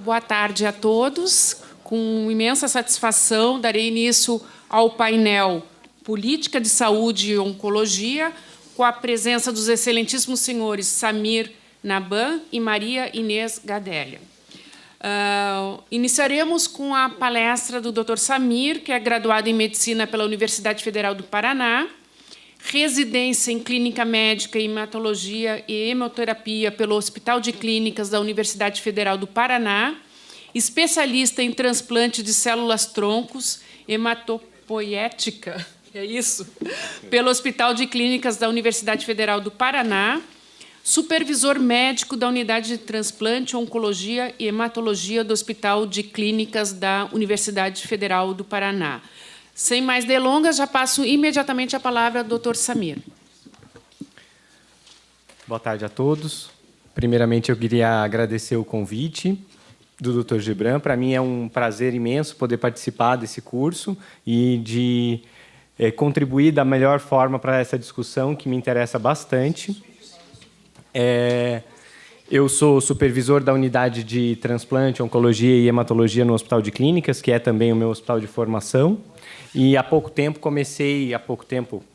boa tarde a todos. Com imensa satisfação, darei início ao painel Política de Saúde e Oncologia, com a presença dos excelentíssimos senhores Samir Naban e Maria Inês Gadelha. Iniciaremos com a palestra do Dr. Samir, que é graduado em Medicina pela Universidade Federal do Paraná, residência em Clínica Médica, Hematologia e Hemoterapia pelo Hospital de Clínicas da Universidade Federal do Paraná, especialista em transplante de células-troncos, hematopoética, é isso? Pelo Hospital de Clínicas da Universidade Federal do Paraná, supervisor médico da Unidade de Transplante, Oncologia e Hematologia do Hospital de Clínicas da Universidade Federal do Paraná. Sem mais delongas, já passo imediatamente a palavra ao Dr. Samir. Boa tarde a todos. Primeiramente, eu queria agradecer o convite do Dr. Gebran. Para mim é um prazer imenso poder participar desse curso e de contribuir da melhor forma para essa discussão que me interessa bastante. Eu sou supervisor da Unidade de Transplante, Oncologia e Hematologia no Hospital de Clínicas, que é também o meu hospital de formação. E há pouco tempo,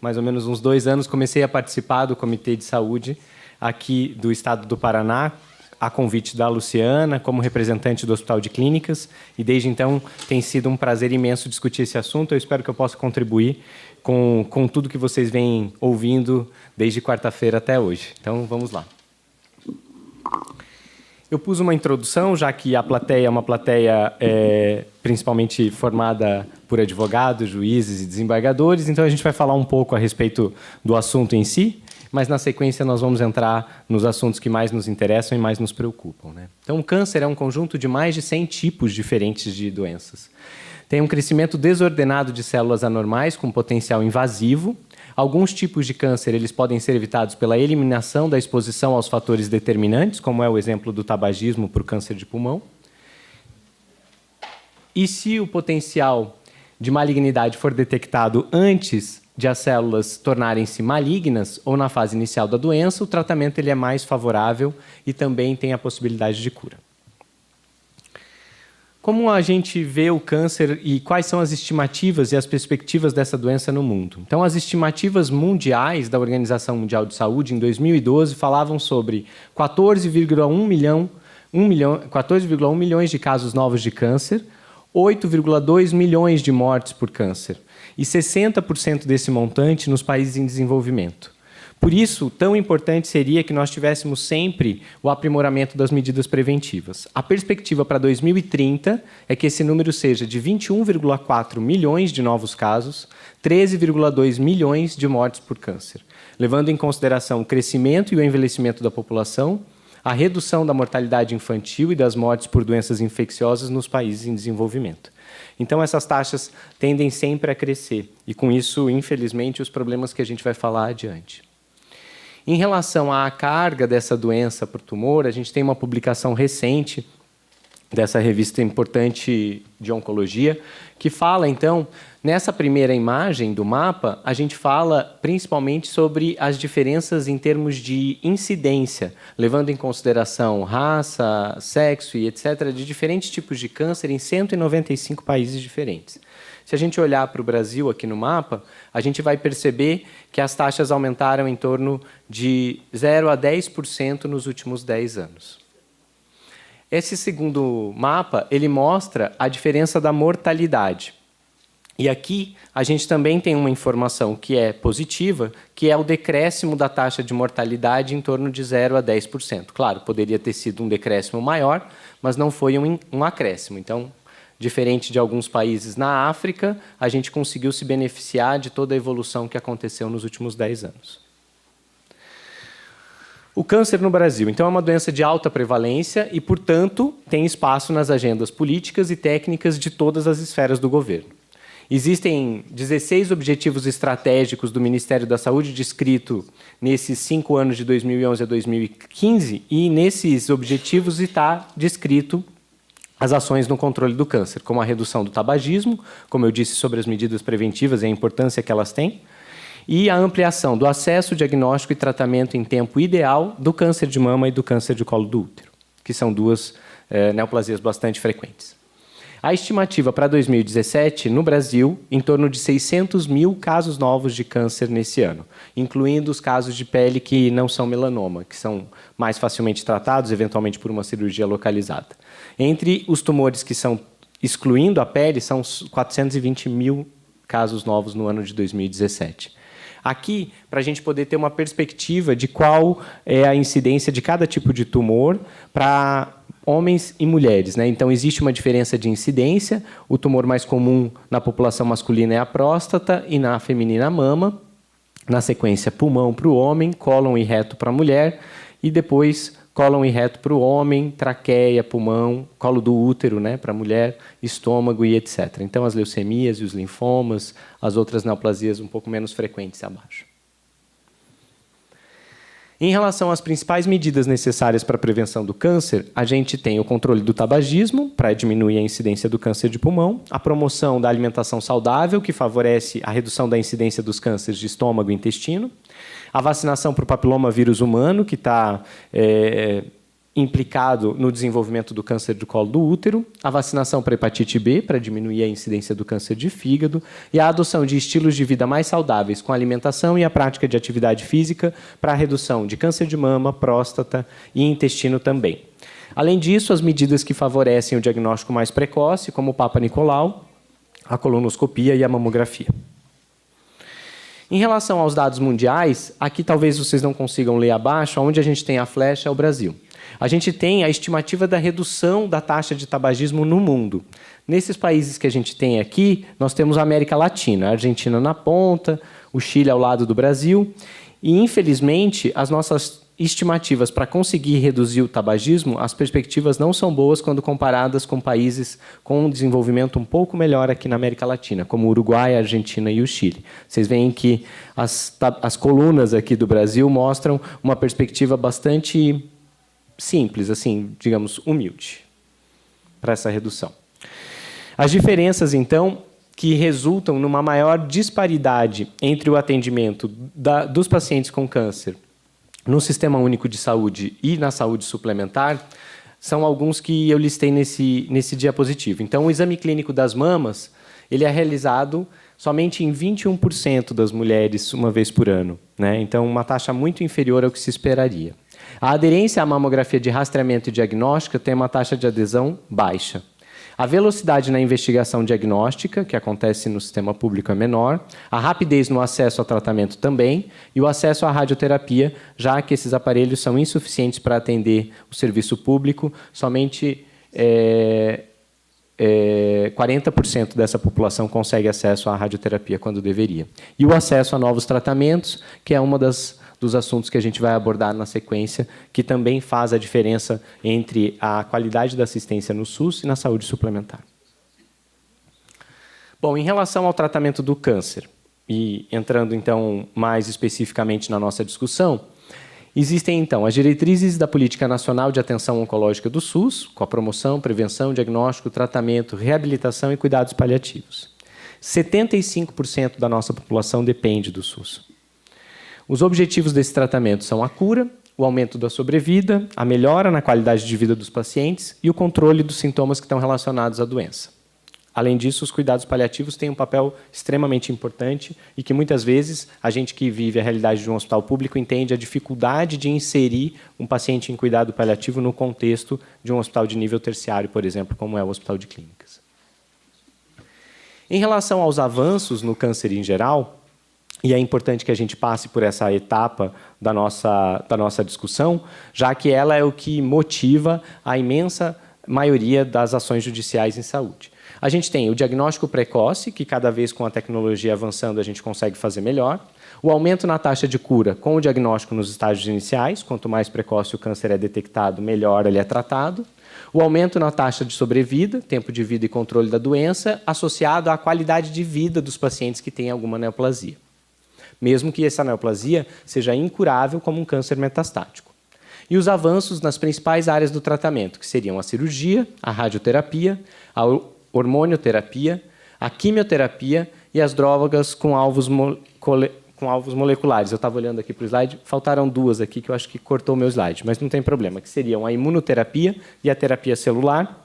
mais ou menos uns 2 anos, comecei a participar do Comitê de Saúde aqui do Estado do Paraná, a convite da Luciana, como representante do Hospital de Clínicas. E, desde então, tem sido um prazer imenso discutir esse assunto. Eu espero que eu possa contribuir com tudo que vocês vêm ouvindo desde quarta-feira até hoje. Então, vamos lá. Eu pus uma introdução, já que a plateia é uma plateia principalmente formada por advogados, juízes e desembargadores, então a gente vai falar um pouco a respeito do assunto em si, mas na sequência nós vamos entrar nos assuntos que mais nos interessam e mais nos preocupam, né? Então, o câncer é um conjunto de mais de 100 tipos diferentes de doenças. Tem um crescimento desordenado de células anormais com potencial invasivo. Alguns tipos de câncer eles podem ser evitados pela eliminação da exposição aos fatores determinantes, como é o exemplo do tabagismo para o câncer de pulmão. E se o potencial de malignidade for detectado antes de as células tornarem-se malignas ou na fase inicial da doença, o tratamento ele é mais favorável e também tem a possibilidade de cura. Como a gente vê o câncer e quais são as estimativas e as perspectivas dessa doença no mundo? Então, as estimativas mundiais da Organização Mundial de Saúde, em 2012, falavam sobre 14,1 milhões de casos novos de câncer, 8,2 milhões de mortes por câncer e 60% desse montante nos países em desenvolvimento. Por isso, tão importante seria que nós tivéssemos sempre o aprimoramento das medidas preventivas. A perspectiva para 2030 é que esse número seja de 21,4 milhões de novos casos, 13,2 milhões de mortes por câncer, levando em consideração o crescimento e o envelhecimento da população, a redução da mortalidade infantil e das mortes por doenças infecciosas nos países em desenvolvimento. Então, essas taxas tendem sempre a crescer, e com isso, infelizmente, os problemas que a gente vai falar adiante. Em relação à carga dessa doença por tumor, a gente tem uma publicação recente dessa revista importante de oncologia, que fala, então, nessa primeira imagem do mapa, a gente fala principalmente sobre as diferenças em termos de incidência, levando em consideração raça, sexo e etc., de diferentes tipos de câncer em 195 países diferentes. Se a gente olhar para o Brasil aqui no mapa, a gente vai perceber que as taxas aumentaram em torno de 0 a 10% nos últimos 10 anos. Esse segundo mapa, ele mostra a diferença da mortalidade. E aqui a gente também tem uma informação que é positiva, que é o decréscimo da taxa de mortalidade em torno de 0 a 10%. Claro, poderia ter sido um decréscimo maior, mas não foi um acréscimo. Então, diferente de alguns países na África, a gente conseguiu se beneficiar de toda a evolução que aconteceu nos últimos 10 anos. O câncer no Brasil, então, é uma doença de alta prevalência e, portanto, tem espaço nas agendas políticas e técnicas de todas as esferas do governo. Existem 16 objetivos estratégicos do Ministério da Saúde descrito nesses 5 anos de 2011 a 2015 e nesses objetivos está descrito as ações no controle do câncer, como a redução do tabagismo, como eu disse sobre as medidas preventivas e a importância que elas têm, e a ampliação do acesso, diagnóstico e tratamento em tempo ideal do câncer de mama e do câncer de colo do útero, que são duas neoplasias bastante frequentes. A estimativa para 2017, no Brasil, em torno de 600 mil casos novos de câncer nesse ano, incluindo os casos de pele que não são melanoma, que são mais facilmente tratados, eventualmente por uma cirurgia localizada. Entre os tumores que são, excluindo a pele, são 420 mil casos novos no ano de 2017. Aqui, para a gente poder ter uma perspectiva de qual é a incidência de cada tipo de tumor para homens e mulheres, né? Então, existe uma diferença de incidência. O tumor mais comum na população masculina é a próstata e na feminina a mama. Na sequência, pulmão para o homem, cólon e reto para a mulher. E depois, cólon e reto para o homem, traqueia, pulmão, colo do útero, né, para a mulher, estômago e etc. Então, as leucemias e os linfomas, as outras neoplasias um pouco menos frequentes abaixo. Em relação às principais medidas necessárias para a prevenção do câncer, a gente tem o controle do tabagismo, para diminuir a incidência do câncer de pulmão, a promoção da alimentação saudável, que favorece a redução da incidência dos cânceres de estômago e intestino, a vacinação para o papiloma vírus humano, que está implicado no desenvolvimento do câncer do colo do útero, a vacinação para hepatite B, para diminuir a incidência do câncer de fígado, e a adoção de estilos de vida mais saudáveis com a alimentação e a prática de atividade física para a redução de câncer de mama, próstata e intestino também. Além disso, as medidas que favorecem o diagnóstico mais precoce, como o Papa Nicolau, a colonoscopia e a mamografia. Em relação aos dados mundiais, aqui talvez vocês não consigam ler abaixo, onde a gente tem a flecha é o Brasil. A gente tem a estimativa da redução da taxa de tabagismo no mundo. Nesses países que a gente tem aqui, nós temos a América Latina, a Argentina na ponta, o Chile ao lado do Brasil, e, infelizmente, as nossas estimativas para conseguir reduzir o tabagismo, as perspectivas não são boas quando comparadas com países com um desenvolvimento um pouco melhor aqui na América Latina, como o Uruguai, a Argentina e o Chile. Vocês veem que as colunas aqui do Brasil mostram uma perspectiva bastante simples, assim, digamos, humilde, para essa redução. As diferenças, então, que resultam numa maior disparidade entre o atendimento dos pacientes com câncer no Sistema Único de Saúde e na saúde suplementar, são alguns que eu listei nesse diapositivo. Então, o exame clínico das mamas, ele é realizado somente em 21% das mulheres uma vez por ano, né? Então, uma taxa muito inferior ao que se esperaria. A aderência à mamografia de rastreamento e diagnóstica tem uma taxa de adesão baixa. A velocidade na investigação diagnóstica, que acontece no sistema público, é menor. A rapidez no acesso ao tratamento também. E o acesso à radioterapia, já que esses aparelhos são insuficientes para atender o serviço público, somente 40% dessa população consegue acesso à radioterapia quando deveria. E o acesso a novos tratamentos, que é uma dos assuntos que a gente vai abordar na sequência, que também faz a diferença entre a qualidade da assistência no SUS e na saúde suplementar. Bom, em relação ao tratamento do câncer, e entrando, então, mais especificamente na nossa discussão, existem, então, as diretrizes da Política Nacional de Atenção Oncológica do SUS, com a promoção, prevenção, diagnóstico, tratamento, reabilitação e cuidados paliativos. 75% da nossa população depende do SUS. Os objetivos desse tratamento são a cura, o aumento da sobrevida, a melhora na qualidade de vida dos pacientes e o controle dos sintomas que estão relacionados à doença. Além disso, os cuidados paliativos têm um papel extremamente importante e que, muitas vezes, a gente que vive a realidade de um hospital público entende a dificuldade de inserir um paciente em cuidado paliativo no contexto de um hospital de nível terciário, por exemplo, como é o Hospital de Clínicas. Em relação aos avanços no câncer em geral, e é importante que a gente passe por essa etapa da nossa discussão, já que ela é o que motiva a imensa maioria das ações judiciais em saúde. A gente tem o diagnóstico precoce, que cada vez com a tecnologia avançando a gente consegue fazer melhor. O aumento na taxa de cura com o diagnóstico nos estágios iniciais. Quanto mais precoce o câncer é detectado, melhor ele é tratado. O aumento na taxa de sobrevida, tempo de vida e controle da doença, associado à qualidade de vida dos pacientes que têm alguma neoplasia, mesmo que essa neoplasia seja incurável como um câncer metastático. E os avanços nas principais áreas do tratamento, que seriam a cirurgia, a radioterapia, a hormonioterapia, a quimioterapia e as drogas com com alvos moleculares. Eu estava olhando aqui para o slide, faltaram duas aqui que eu acho que cortou o meu slide, mas não tem problema, que seriam a imunoterapia e a terapia celular.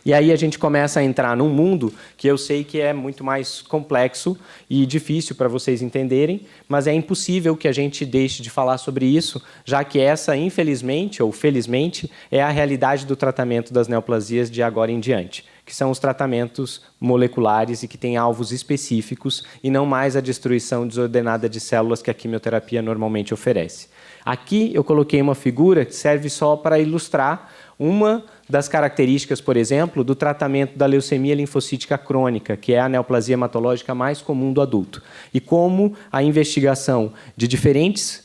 E aí a gente começa a entrar num mundo que eu sei que é muito mais complexo e difícil para vocês entenderem, mas é impossível que a gente deixe de falar sobre isso, já que essa, infelizmente ou felizmente, é a realidade do tratamento das neoplasias de agora em diante, que são os tratamentos moleculares e que têm alvos específicos e não mais a destruição desordenada de células que a quimioterapia normalmente oferece. Aqui eu coloquei uma figura que serve só para ilustrar uma das características, por exemplo, do tratamento da leucemia linfocítica crônica, que é a neoplasia hematológica mais comum do adulto, e como a investigação de diferentes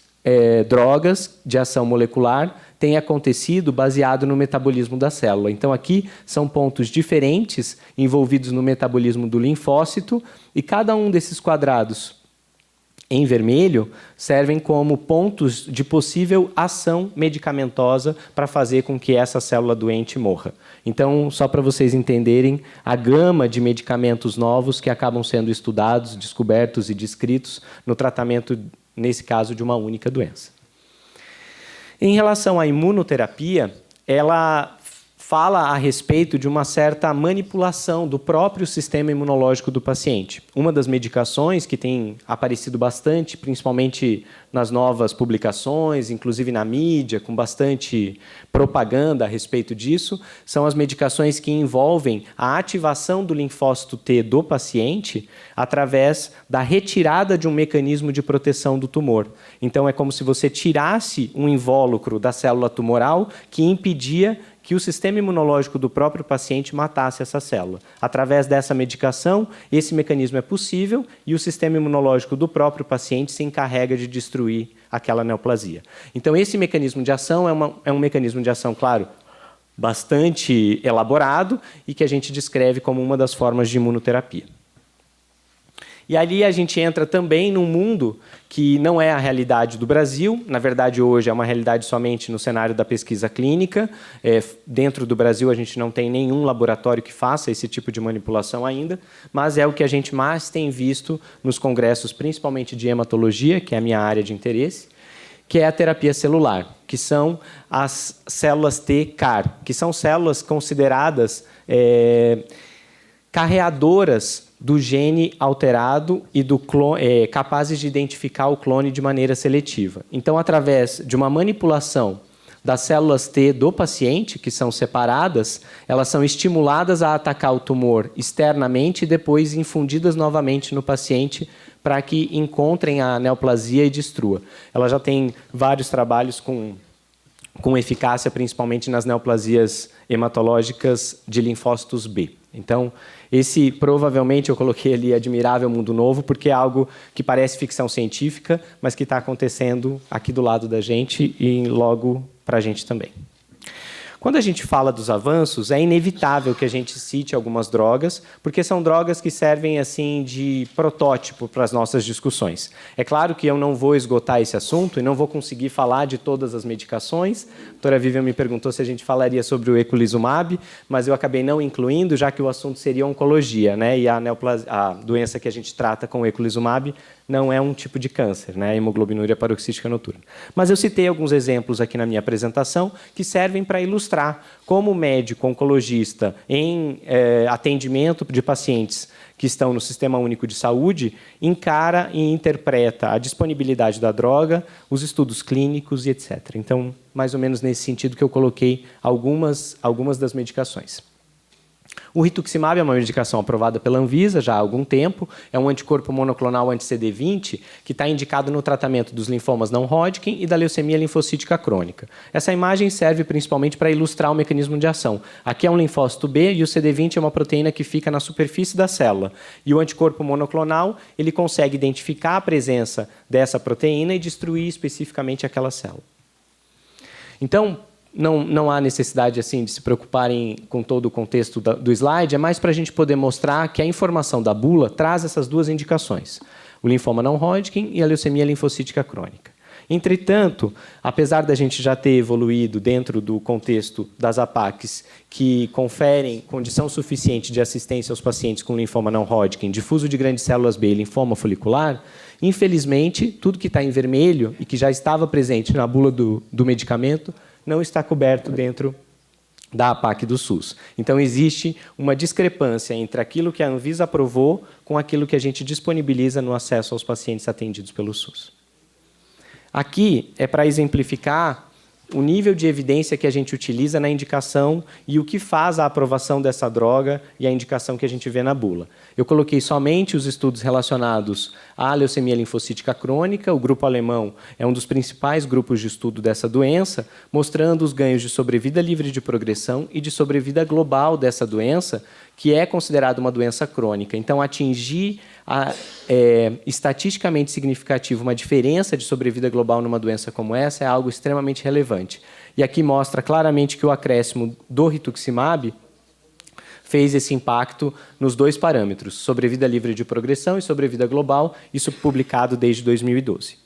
drogas de ação molecular tem acontecido baseado no metabolismo da célula. Então, aqui são pontos diferentes envolvidos no metabolismo do linfócito, e cada um desses quadrados em vermelho servem como pontos de possível ação medicamentosa para fazer com que essa célula doente morra. Então, só para vocês entenderem a gama de medicamentos novos que acabam sendo estudados, descobertos e descritos no tratamento, nesse caso, de uma única doença. Em relação à imunoterapia, ela fala a respeito de uma certa manipulação do próprio sistema imunológico do paciente. Uma das medicações que tem aparecido bastante, principalmente nas novas publicações, inclusive na mídia, com bastante propaganda a respeito disso, são as medicações que envolvem a ativação do linfócito T do paciente através da retirada de um mecanismo de proteção do tumor. Então, é como se você tirasse um invólucro da célula tumoral que impedia que o sistema imunológico do próprio paciente matasse essa célula. Através dessa medicação, esse mecanismo é possível e o sistema imunológico do próprio paciente se encarrega de destruir aquela neoplasia. Então, esse mecanismo de ação é um mecanismo de ação, claro, bastante elaborado e que a gente descreve como uma das formas de imunoterapia. E ali a gente entra também num mundo que não é a realidade do Brasil. Na verdade, hoje é uma realidade somente no cenário da pesquisa clínica. Dentro do Brasil, a gente não tem nenhum laboratório que faça esse tipo de manipulação ainda, mas é o que a gente mais tem visto nos congressos, principalmente de hematologia, que é a minha área de interesse, que é a terapia celular, que são as células T-CAR, que são células consideradas carreadoras do gene alterado e do clone, capazes de identificar o clone de maneira seletiva. Então, através de uma manipulação das células T do paciente, que são separadas, elas são estimuladas a atacar o tumor externamente e depois infundidas novamente no paciente para que encontrem a neoplasia e destrua. Ela já tem vários trabalhos com eficácia, principalmente nas neoplasias hematológicas de linfócitos B. Então, esse provavelmente eu coloquei ali Admirável Mundo Novo, porque é algo que parece ficção científica, mas que está acontecendo aqui do lado da gente e logo para a gente também. Quando a gente fala dos avanços, é inevitável que a gente cite algumas drogas, porque são drogas que servem assim de protótipo para as nossas discussões. É claro que eu não vou esgotar esse assunto e não vou conseguir falar de todas as medicações. A doutora Vivian me perguntou se a gente falaria sobre o eculizumab, mas eu acabei não incluindo, já que o assunto seria oncologia, né? E a doença que a gente trata com o eculizumab não é um tipo de câncer, né? A hemoglobinuria paroxística noturna. Mas eu citei alguns exemplos aqui na minha apresentação que servem para ilustrar como o médico oncologista em atendimento de pacientes que estão no Sistema Único de Saúde encara e interpreta a disponibilidade da droga, os estudos clínicos e etc. Então, mais ou menos nesse sentido que eu coloquei algumas das medicações. O rituximab é uma medicação aprovada pela Anvisa já há algum tempo. É um anticorpo monoclonal anti-CD20 que está indicado no tratamento dos linfomas não Hodgkin e da leucemia linfocítica crônica. Essa imagem serve principalmente para ilustrar o mecanismo de ação. Aqui é um linfócito B e o CD20 é uma proteína que fica na superfície da célula. E o anticorpo monoclonal ele consegue identificar a presença dessa proteína e destruir especificamente aquela célula. Então, não há necessidade assim, de se preocuparem com todo o contexto do slide, é mais para a gente poder mostrar que a informação da bula traz essas duas indicações, o linfoma não Hodgkin e a leucemia linfocítica crônica. Entretanto, apesar da gente já ter evoluído dentro do contexto das APACs, que conferem condição suficiente de assistência aos pacientes com linfoma não Hodgkin, difuso de grandes células B e linfoma folicular, infelizmente, tudo que está em vermelho e que já estava presente na bula do medicamento não está coberto dentro da APAC do SUS. Então, existe uma discrepância entre aquilo que a Anvisa aprovou com aquilo que a gente disponibiliza no acesso aos pacientes atendidos pelo SUS. Aqui é para exemplificar o nível de evidência que a gente utiliza na indicação e o que faz a aprovação dessa droga e a indicação que a gente vê na bula. Eu coloquei somente os estudos relacionados à leucemia linfocítica crônica. O grupo alemão é um dos principais grupos de estudo dessa doença, mostrando os ganhos de sobrevida livre de progressão e de sobrevida global dessa doença, que é considerada uma doença crônica. Então, atingir estatisticamente significativo uma diferença de sobrevida global numa doença como essa é algo extremamente relevante. E aqui mostra claramente que o acréscimo do rituximab fez esse impacto nos dois parâmetros, sobrevida livre de progressão e sobrevida global, isso publicado desde 2012.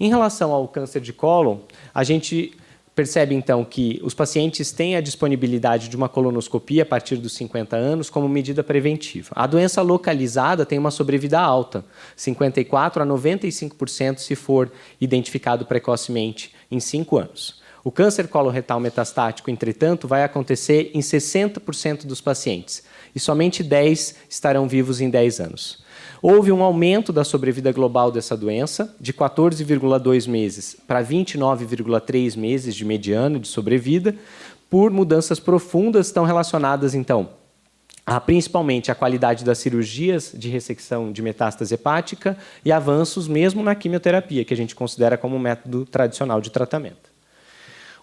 Em relação ao câncer de cólon, a gente percebe, então, que os pacientes têm a disponibilidade de uma colonoscopia a partir dos 50 anos como medida preventiva. A doença localizada tem uma sobrevida alta, 54% a 95% se for identificado precocemente em 5 anos. O câncer coloretal metastático, entretanto, vai acontecer em 60% dos pacientes, e somente 10 estarão vivos em 10 anos. Houve um aumento da sobrevida global dessa doença, de 14,2 meses para 29,3 meses de mediana de sobrevida, por mudanças profundas estão relacionadas, então, principalmente a qualidade das cirurgias de ressecção de metástase hepática e avanços mesmo na quimioterapia, que a gente considera como um método tradicional de tratamento.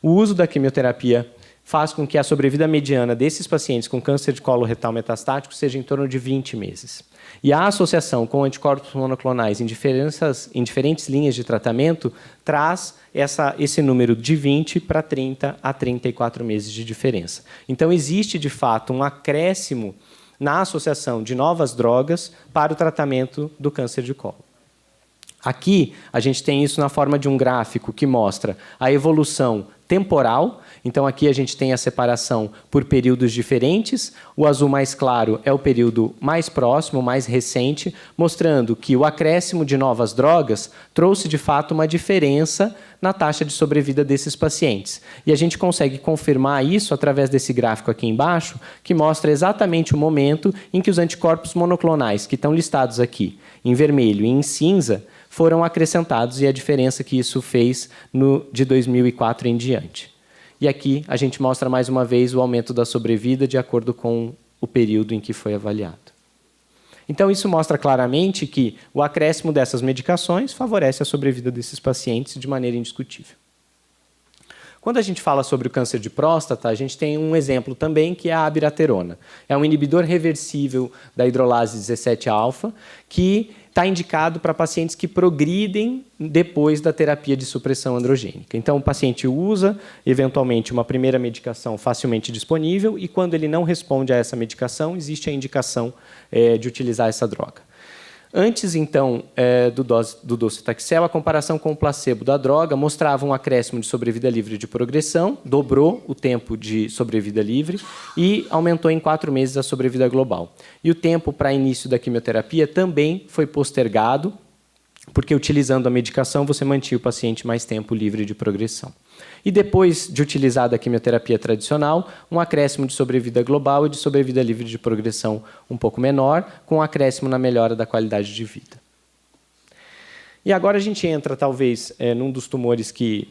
O uso da quimioterapia faz com que a sobrevida mediana desses pacientes com câncer de colo retal metastático seja em torno de 20 meses. E a associação com anticorpos monoclonais em diferentes linhas de tratamento traz esse número de 20 para 30 a 34 meses de diferença. Então, existe, de fato, um acréscimo na associação de novas drogas para o tratamento do câncer de colo. Aqui, a gente tem isso na forma de um gráfico que mostra a evolução temporal. Então, aqui a gente tem a separação por períodos diferentes. O azul mais claro é o período mais próximo, mais recente, mostrando que o acréscimo de novas drogas trouxe, de fato, uma diferença na taxa de sobrevida desses pacientes. E a gente consegue confirmar isso através desse gráfico aqui embaixo, que mostra exatamente o momento em que os anticorpos monoclonais, que estão listados aqui em vermelho e em cinza, foram acrescentados e a diferença que isso fez de 2004 em diante. E aqui a gente mostra mais uma vez o aumento da sobrevida de acordo com o período em que foi avaliado. Então, isso mostra claramente que o acréscimo dessas medicações favorece a sobrevida desses pacientes de maneira indiscutível. Quando a gente fala sobre o câncer de próstata, a gente tem um exemplo também, que é a abiraterona. É um inibidor reversível da hidrolase 17-alfa, que está indicado para pacientes que progridem depois da terapia de supressão androgênica. Então, o paciente usa, eventualmente, uma primeira medicação facilmente disponível e, quando ele não responde a essa medicação, existe a indicação de utilizar essa droga. Antes, então, do docetaxel, a comparação com o placebo da droga mostrava um acréscimo de sobrevida livre de progressão, dobrou o tempo de sobrevida livre e aumentou em 4 meses a sobrevida global. E o tempo para início da quimioterapia também foi postergado, porque utilizando a medicação você mantinha o paciente mais tempo livre de progressão. E depois de utilizada a quimioterapia tradicional, um acréscimo de sobrevida global e de sobrevida livre de progressão um pouco menor, com um acréscimo na melhora da qualidade de vida. E agora a gente entra, talvez, num dos tumores que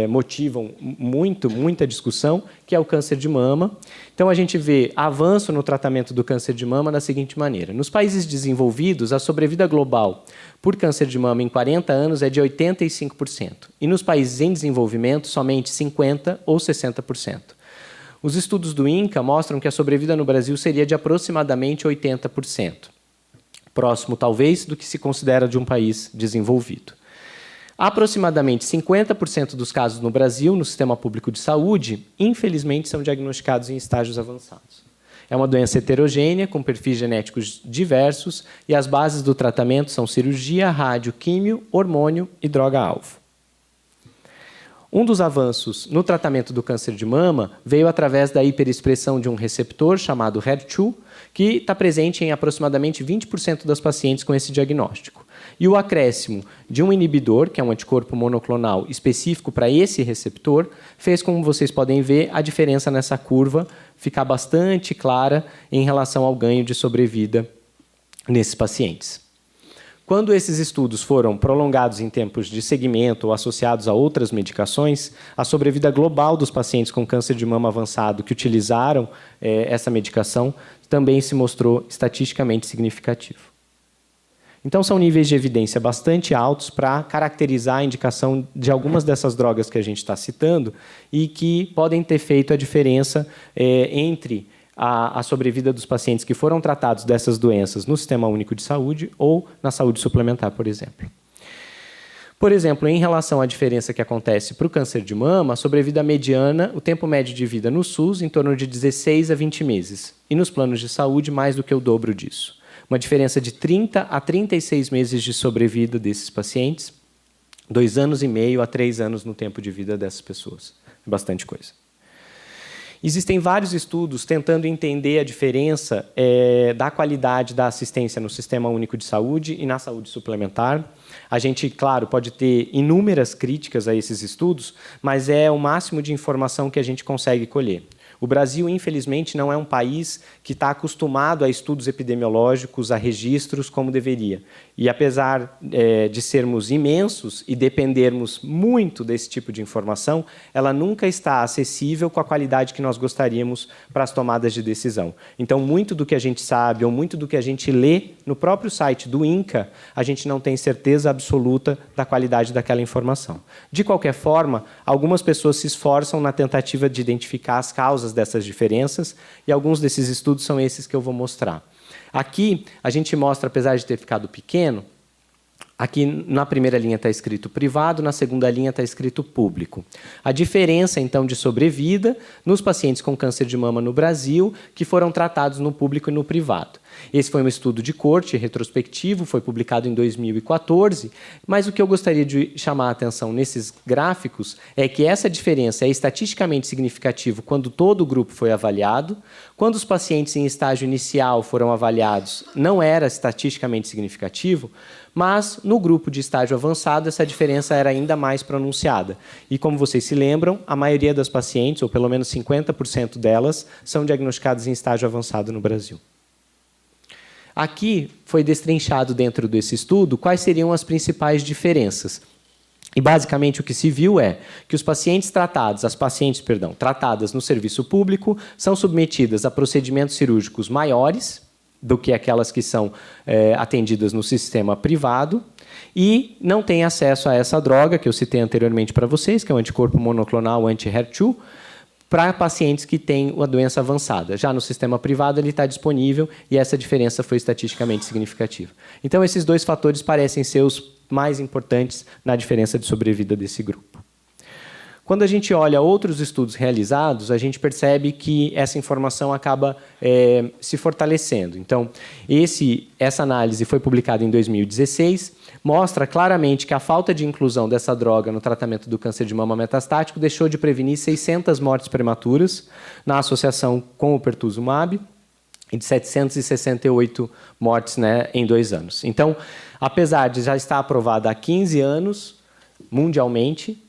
motivam muita discussão, que é o câncer de mama. Então, a gente vê avanço no tratamento do câncer de mama da seguinte maneira. Nos países desenvolvidos, a sobrevida global por câncer de mama em 40 anos é de 85%. E nos países em desenvolvimento, somente 50% ou 60%. Os estudos do INCA mostram que a sobrevida no Brasil seria de aproximadamente 80%. Próximo, talvez, do que se considera de um país desenvolvido. Aproximadamente 50% dos casos no Brasil, no sistema público de saúde, infelizmente, são diagnosticados em estágios avançados. É uma doença heterogênea, com perfis genéticos diversos, e as bases do tratamento são cirurgia, rádio, químio, hormônio e droga-alvo. Um dos avanços no tratamento do câncer de mama veio através da hiperexpressão de um receptor chamado HER2, que está presente em aproximadamente 20% das pacientes com esse diagnóstico. E o acréscimo de um inibidor, que é um anticorpo monoclonal específico para esse receptor, fez, como vocês podem ver, a diferença nessa curva ficar bastante clara em relação ao ganho de sobrevida nesses pacientes. Quando esses estudos foram prolongados em tempos de seguimento ou associados a outras medicações, a sobrevida global dos pacientes com câncer de mama avançado que utilizaram essa medicação também se mostrou estatisticamente significativo. Então, são níveis de evidência bastante altos para caracterizar a indicação de algumas dessas drogas que a gente está citando e que podem ter feito a diferença entre a sobrevida dos pacientes que foram tratados dessas doenças no Sistema Único de Saúde ou na saúde suplementar, por exemplo. Por exemplo, em relação à diferença que acontece para o câncer de mama, a sobrevida mediana, o tempo médio de vida no SUS, em torno de 16 a 20 meses. E nos planos de saúde, mais do que o dobro disso. Uma diferença de 30 a 36 meses de sobrevida desses pacientes, 2 anos e meio a 3 anos no tempo de vida dessas pessoas. É bastante coisa. Existem vários estudos tentando entender a diferença da qualidade da assistência no Sistema Único de Saúde e na saúde suplementar. A gente, claro, pode ter inúmeras críticas a esses estudos, mas é o máximo de informação que a gente consegue colher. O Brasil, infelizmente, não é um país que está acostumado a estudos epidemiológicos, a registros, como deveria. E, apesar de sermos imensos e dependermos muito desse tipo de informação, ela nunca está acessível com a qualidade que nós gostaríamos para as tomadas de decisão. Então, muito do que a gente sabe ou muito do que a gente lê no próprio site do INCA, a gente não tem certeza absoluta da qualidade daquela informação. De qualquer forma, algumas pessoas se esforçam na tentativa de identificar as causas dessas diferenças, e alguns desses estudos são esses que eu vou mostrar. Aqui, a gente mostra, apesar de ter ficado pequeno, aqui na primeira linha está escrito privado, na segunda linha está escrito público. A diferença, então, de sobrevida nos pacientes com câncer de mama no Brasil que foram tratados no público e no privado. Esse foi um estudo de corte retrospectivo, foi publicado em 2014, mas o que eu gostaria de chamar a atenção nesses gráficos é que essa diferença é estatisticamente significativa quando todo o grupo foi avaliado. Quando os pacientes em estágio inicial foram avaliados, não era estatisticamente significativo, mas no grupo de estágio avançado essa diferença era ainda mais pronunciada. E como vocês se lembram, a maioria das pacientes, ou pelo menos 50% delas, são diagnosticadas em estágio avançado no Brasil. Aqui foi destrinchado dentro desse estudo quais seriam as principais diferenças. E, basicamente, o que se viu é que os pacientes tratadas, tratadas no serviço público são submetidas a procedimentos cirúrgicos maiores do que aquelas que são atendidas no sistema privado e não têm acesso a essa droga que eu citei anteriormente para vocês, que é o anticorpo monoclonal anti-HER2, para pacientes que têm uma doença avançada. Já no sistema privado ele está disponível e essa diferença foi estatisticamente significativa. Então, esses dois fatores parecem ser os mais importantes na diferença de sobrevida desse grupo. Quando a gente olha outros estudos realizados, a gente percebe que essa informação acaba se fortalecendo. Então, essa análise foi publicada em 2016, mostra claramente que a falta de inclusão dessa droga no tratamento do câncer de mama metastático deixou de prevenir 600 mortes prematuras na associação com o pertuzumab e de 768 mortes, em 2 anos. Então, apesar de já estar aprovada há 15 anos mundialmente,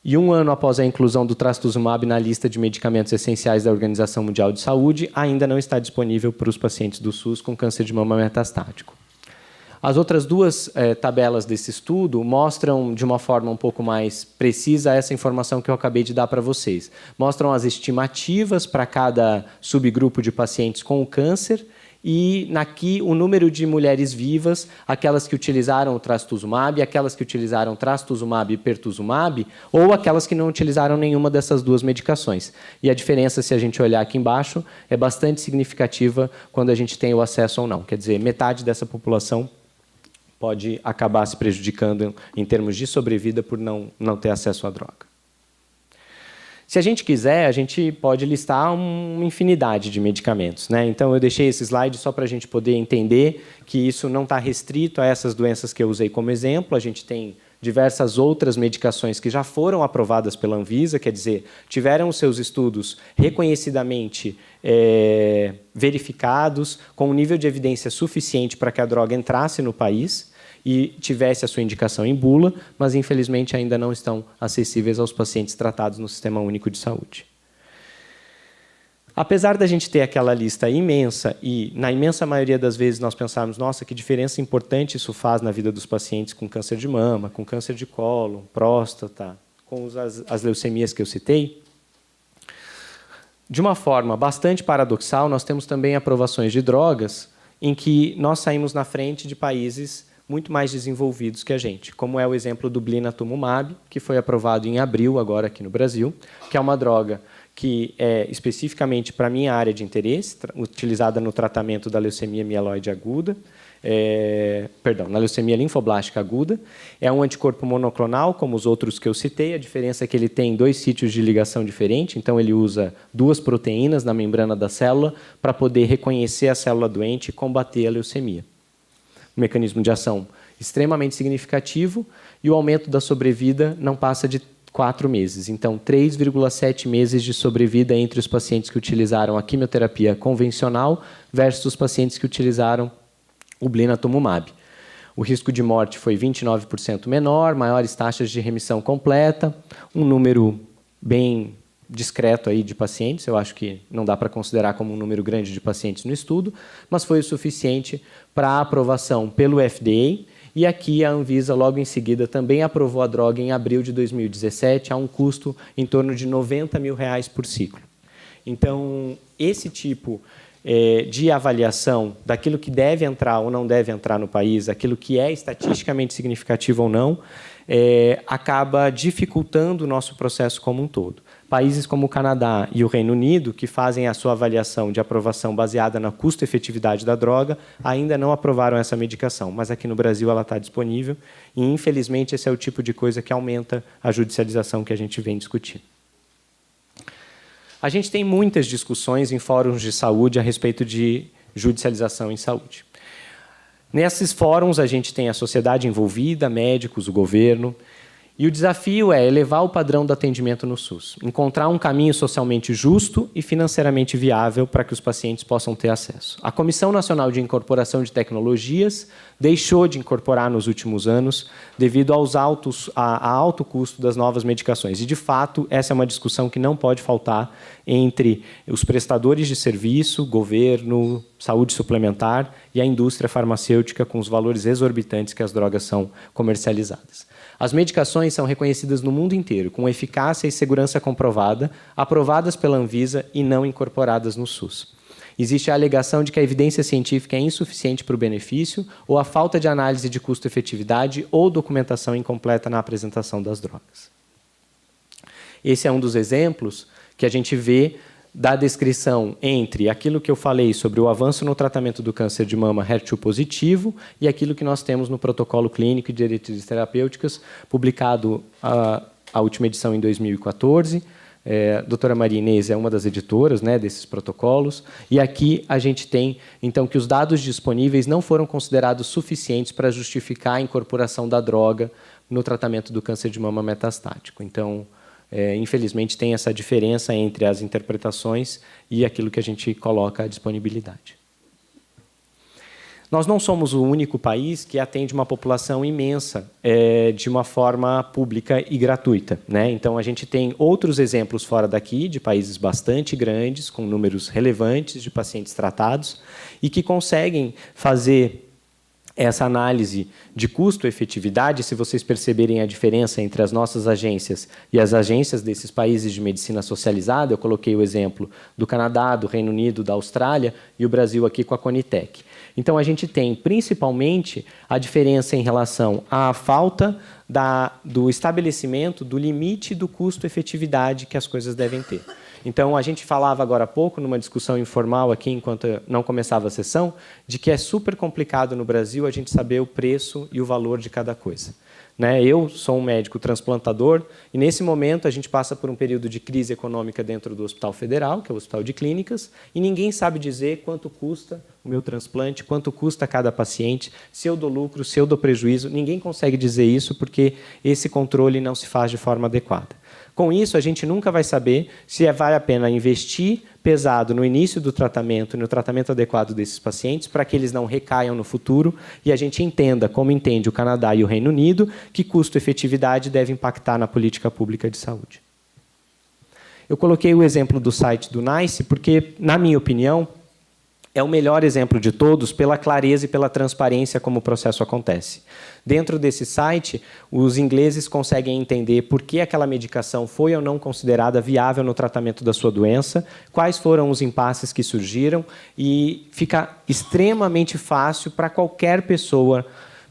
e 1 ano após a inclusão do trastuzumab na lista de medicamentos essenciais da Organização Mundial de Saúde, ainda não está disponível para os pacientes do SUS com câncer de mama metastático. As outras duas tabelas desse estudo mostram de uma forma um pouco mais precisa essa informação que eu acabei de dar para vocês. Mostram as estimativas para cada subgrupo de pacientes com o câncer e aqui o número de mulheres vivas, aquelas que utilizaram o trastuzumab, aquelas que utilizaram trastuzumab e pertuzumab, ou aquelas que não utilizaram nenhuma dessas duas medicações. E a diferença, se a gente olhar aqui embaixo, é bastante significativa quando a gente tem o acesso ou não. Quer dizer, metade dessa população pode acabar se prejudicando em termos de sobrevida por não ter acesso à droga. Se a gente quiser, a gente pode listar uma infinidade de medicamentos, né? Então, eu deixei esse slide só para a gente poder entender que isso não está restrito a essas doenças que eu usei como exemplo. A gente tem diversas outras medicações que já foram aprovadas pela Anvisa, quer dizer, tiveram os seus estudos reconhecidamente verificados, com um nível de evidência suficiente para que a droga entrasse no país e tivesse a sua indicação em bula, mas, infelizmente, ainda não estão acessíveis aos pacientes tratados no Sistema Único de Saúde. Apesar da gente ter aquela lista imensa, e na imensa maioria das vezes nós pensarmos, nossa, que diferença importante isso faz na vida dos pacientes com câncer de mama, com câncer de cólon, próstata, com as leucemias que eu citei, de uma forma bastante paradoxal, nós temos também aprovações de drogas em que nós saímos na frente de países muito mais desenvolvidos que a gente, como é o exemplo do blinatumomab, que foi aprovado em abril, agora aqui no Brasil, que é uma droga que é especificamente para a minha área de interesse, utilizada no tratamento da leucemia mieloide aguda, na leucemia linfoblástica aguda. É um anticorpo monoclonal, como os outros que eu citei. A diferença é que ele tem 2 sítios de ligação diferentes, então ele usa 2 proteínas na membrana da célula para poder reconhecer a célula doente e combater a leucemia. Um mecanismo de ação extremamente significativo e o aumento da sobrevida não passa de 4 meses. Então, 3,7 meses de sobrevida entre os pacientes que utilizaram a quimioterapia convencional versus os pacientes que utilizaram o blinatumomab. O risco de morte foi 29% menor, maiores taxas de remissão completa, um número bem discreto aí de pacientes, eu acho que não dá para considerar como um número grande de pacientes no estudo, mas foi o suficiente para a aprovação pelo FDA, e aqui a Anvisa, logo em seguida, também aprovou a droga em abril de 2017, a um custo em torno de R$90 mil por ciclo. Então, esse tipo de avaliação daquilo que deve entrar ou não deve entrar no país, aquilo que é estatisticamente significativo ou não, acaba dificultando o nosso processo como um todo. Países como o Canadá e o Reino Unido, que fazem a sua avaliação de aprovação baseada na custo-efetividade da droga, ainda não aprovaram essa medicação, mas aqui no Brasil ela está disponível e, infelizmente, esse é o tipo de coisa que aumenta a judicialização que a gente vem discutindo. A gente tem muitas discussões em fóruns de saúde a respeito de judicialização em saúde. Nesses fóruns, a gente tem a sociedade envolvida, médicos, o governo. E o desafio é elevar o padrão do atendimento no SUS, encontrar um caminho socialmente justo e financeiramente viável para que os pacientes possam ter acesso. A Comissão Nacional de Incorporação de Tecnologias deixou de incorporar nos últimos anos devido a alto custo das novas medicações. E, de fato, essa é uma discussão que não pode faltar entre os prestadores de serviço, governo, saúde suplementar e a indústria farmacêutica com os valores exorbitantes que as drogas são comercializadas. As medicações são reconhecidas no mundo inteiro, com eficácia e segurança comprovada, aprovadas pela Anvisa e não incorporadas no SUS. Existe a alegação de que a evidência científica é insuficiente para o benefício ou a falta de análise de custo-efetividade ou documentação incompleta na apresentação das drogas. Esse é um dos exemplos que a gente vê da descrição entre aquilo que eu falei sobre o avanço no tratamento do câncer de mama HER2 positivo e aquilo que nós temos no protocolo clínico de diretrizes terapêuticas, publicado a última edição em 2014. A doutora Maria Inês é uma das editoras, né, desses protocolos. E aqui a gente tem, então, que os dados disponíveis não foram considerados suficientes para justificar a incorporação da droga no tratamento do câncer de mama metastático. Então, infelizmente, tem essa diferença entre as interpretações e aquilo que a gente coloca à disponibilidade. Nós não somos o único país que atende uma população imensa de uma forma pública e gratuita, né? Então, a gente tem outros exemplos fora daqui, de países bastante grandes, com números relevantes de pacientes tratados, e que conseguem fazer essa análise de custo-efetividade. Se vocês perceberem a diferença entre as nossas agências e as agências desses países de medicina socializada, eu coloquei o exemplo do Canadá, do Reino Unido, da Austrália e o Brasil aqui com a Conitec. Então, a gente tem, principalmente, a diferença em relação à falta do estabelecimento do limite do custo-efetividade que as coisas devem ter. Então, a gente falava agora há pouco, numa discussão informal aqui, enquanto não começava a sessão, de que é super complicado no Brasil a gente saber o preço e o valor de cada coisa. né? Eu sou um médico transplantador e, nesse momento, a gente passa por um período de crise econômica dentro do Hospital Federal, que é o Hospital de Clínicas, e ninguém sabe dizer quanto custa o meu transplante, quanto custa cada paciente, se eu dou lucro, se eu dou prejuízo. Ninguém consegue dizer isso porque esse controle não se faz de forma adequada. Com isso, a gente nunca vai saber se vale a pena investir pesado no início do tratamento, no tratamento adequado desses pacientes, para que eles não recaiam no futuro e a gente entenda, como entende o Canadá e o Reino Unido, que custo-efetividade deve impactar na política pública de saúde. Eu coloquei o exemplo do site do NICE porque, na minha opinião, é o melhor exemplo de todos pela clareza e pela transparência como o processo acontece. Dentro desse site, os ingleses conseguem entender por que aquela medicação foi ou não considerada viável no tratamento da sua doença, quais foram os impasses que surgiram, e fica extremamente fácil para qualquer pessoa,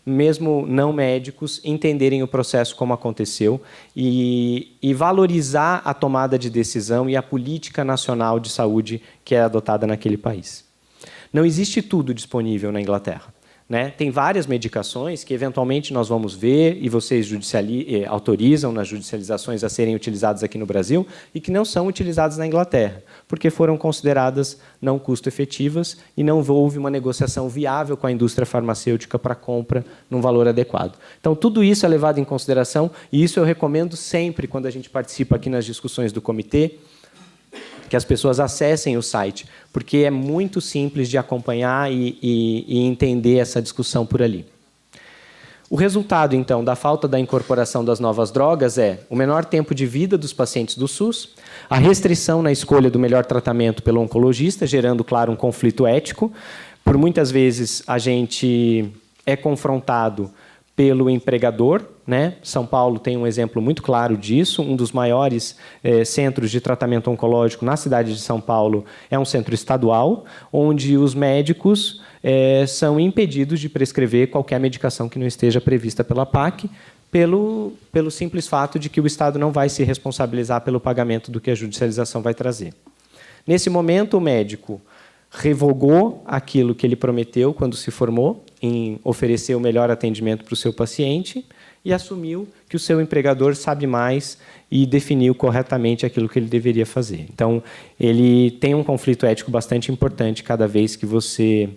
mesmo não médicos, entenderem o processo como aconteceu e valorizar a tomada de decisão e a política nacional de saúde que é adotada naquele país. Não existe tudo disponível na Inglaterra, né? Tem várias medicações que, eventualmente, nós vamos ver e vocês autorizam nas judicializações a serem utilizadas aqui no Brasil e que não são utilizadas na Inglaterra, porque foram consideradas não custo-efetivas e não houve uma negociação viável com a indústria farmacêutica para compra num valor adequado. Então, tudo isso é levado em consideração e isso eu recomendo sempre, quando a gente participa aqui nas discussões do comitê, que as pessoas acessem o site, porque é muito simples de acompanhar e entender essa discussão por ali. O resultado, então, da falta da incorporação das novas drogas é o menor tempo de vida dos pacientes do SUS, a restrição na escolha do melhor tratamento pelo oncologista, gerando, claro, um conflito ético. Por muitas vezes, a gente é confrontado pelo empregador, né? São Paulo tem um exemplo muito claro disso. Um dos maiores centros de tratamento oncológico na cidade de São Paulo é um centro estadual, onde os médicos são impedidos de prescrever qualquer medicação que não esteja prevista pela PAC, pelo simples fato de que o Estado não vai se responsabilizar pelo pagamento do que a judicialização vai trazer. Nesse momento, o médico revogou aquilo que ele prometeu quando se formou, em oferecer o melhor atendimento para o seu paciente, e assumiu que o seu empregador sabe mais e definiu corretamente aquilo que ele deveria fazer. Então, ele tem um conflito ético bastante importante cada vez que você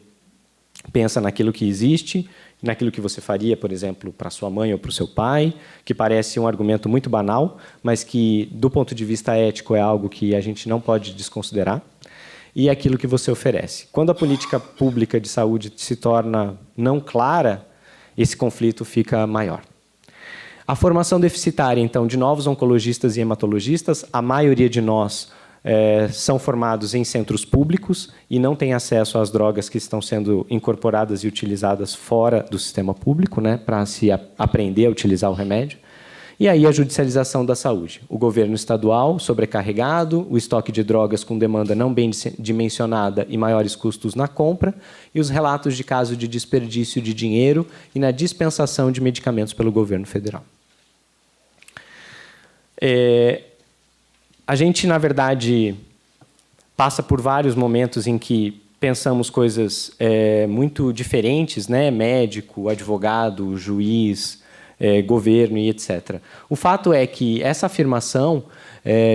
pensa naquilo que existe, naquilo que você faria, por exemplo, para sua mãe ou para o seu pai, que parece um argumento muito banal, mas que, do ponto de vista ético, é algo que a gente não pode desconsiderar, e aquilo que você oferece. Quando a política pública de saúde se torna não clara, esse conflito fica maior. A formação deficitária, então, de novos oncologistas e hematologistas, a maioria de nós são formados em centros públicos e não têm acesso às drogas que estão sendo incorporadas e utilizadas fora do sistema público, né, para se aprender a utilizar o remédio. E aí a judicialização da saúde. O governo estadual sobrecarregado, o estoque de drogas com demanda não bem dimensionada e maiores custos na compra, e os relatos de casos de desperdício de dinheiro e na dispensação de medicamentos pelo governo federal. A gente, na verdade, passa por vários momentos em que pensamos coisas muito diferentes, né? Médico, advogado, juiz, governo e etc. O fato é que essa afirmação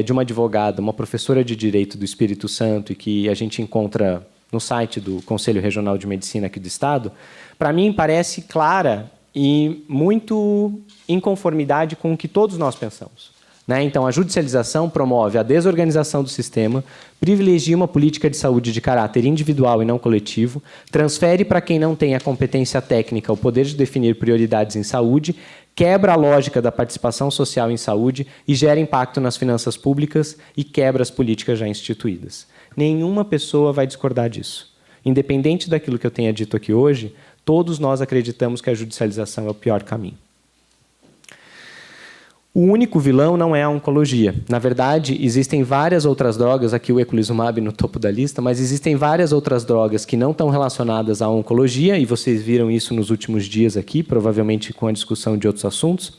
de uma advogada, uma professora de Direito do Espírito Santo, e que a gente encontra no site do Conselho Regional de Medicina aqui do Estado, para mim parece clara e muito em conformidade com o que todos nós pensamos. Né? Então, a judicialização promove a desorganização do sistema, privilegia uma política de saúde de caráter individual e não coletivo, transfere para quem não tem a competência técnica o poder de definir prioridades em saúde, quebra a lógica da participação social em saúde e gera impacto nas finanças públicas e quebra as políticas já instituídas. Nenhuma pessoa vai discordar disso. Independente daquilo que eu tenha dito aqui hoje, todos nós acreditamos que a judicialização é o pior caminho. O único vilão não é a oncologia. Na verdade, existem várias outras drogas, aqui o eculizumab no topo da lista, mas existem várias outras drogas que não estão relacionadas à oncologia, e vocês viram isso nos últimos dias aqui, provavelmente com a discussão de outros assuntos.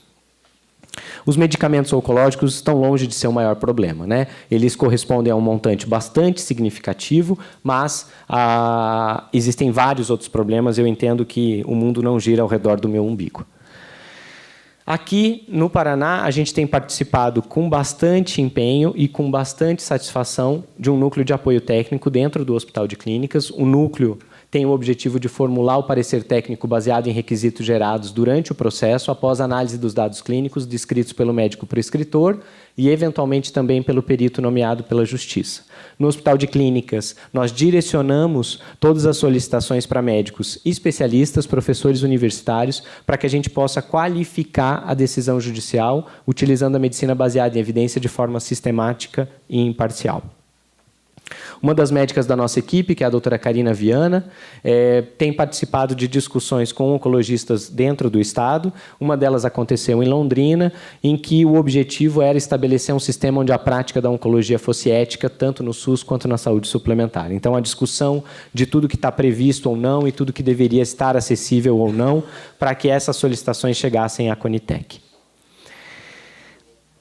Os medicamentos oncológicos estão longe de ser o maior problema, né? Eles correspondem a um montante bastante significativo, mas existem vários outros problemas. Eu entendo que o mundo não gira ao redor do meu umbigo. Aqui, no Paraná, a gente tem participado com bastante empenho e com bastante satisfação de um núcleo de apoio técnico dentro do Hospital de Clínicas. O núcleo tem o objetivo de formular o parecer técnico baseado em requisitos gerados durante o processo, após análise dos dados clínicos descritos pelo médico prescritor e, eventualmente, também pelo perito nomeado pela Justiça. No Hospital de Clínicas, nós direcionamos todas as solicitações para médicos especialistas, professores universitários, para que a gente possa qualificar a decisão judicial, utilizando a medicina baseada em evidência de forma sistemática e imparcial. Uma das médicas da nossa equipe, que é a doutora Karina Viana, tem participado de discussões com oncologistas dentro do Estado. Uma delas aconteceu em Londrina, em que o objetivo era estabelecer um sistema onde a prática da oncologia fosse ética, tanto no SUS quanto na saúde suplementar. Então, a discussão de tudo que está previsto ou não e tudo que deveria estar acessível ou não, para que essas solicitações chegassem à Conitec.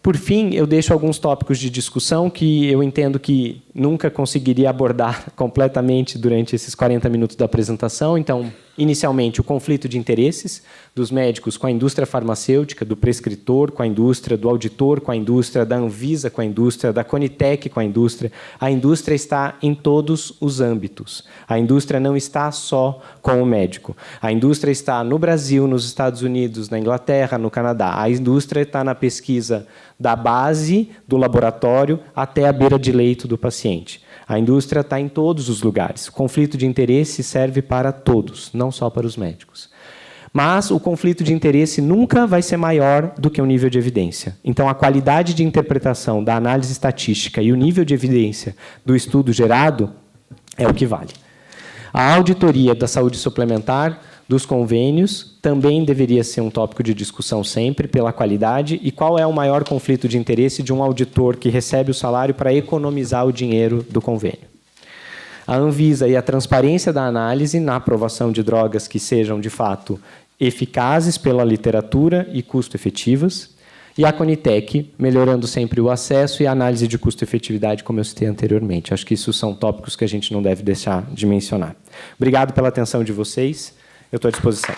Por fim, eu deixo alguns tópicos de discussão que eu entendo que nunca conseguiria abordar completamente durante esses 40 minutos da apresentação. Então, inicialmente, o conflito de interesses dos médicos com a indústria farmacêutica, do prescritor com a indústria, do auditor com a indústria, da Anvisa com a indústria, da Conitec com a indústria. A indústria está em todos os âmbitos. A indústria não está só com o médico. A indústria está no Brasil, nos Estados Unidos, na Inglaterra, no Canadá. A indústria está na pesquisa da base do laboratório até a beira de leito do paciente. A indústria está em todos os lugares. O conflito de interesse serve para todos, não só para os médicos. Mas o conflito de interesse nunca vai ser maior do que o nível de evidência. Então, a qualidade de interpretação da análise estatística e o nível de evidência do estudo gerado é o que vale. A auditoria da saúde suplementar dos convênios também deveria ser um tópico de discussão sempre, pela qualidade, e qual é o maior conflito de interesse de um auditor que recebe o salário para economizar o dinheiro do convênio. A Anvisa e a transparência da análise na aprovação de drogas que sejam, de fato, eficazes pela literatura e custo-efetivas, e a Conitec, melhorando sempre o acesso e a análise de custo-efetividade, como eu citei anteriormente. Acho que isso são tópicos que a gente não deve deixar de mencionar. Obrigado pela atenção de vocês. Eu estou à disposição.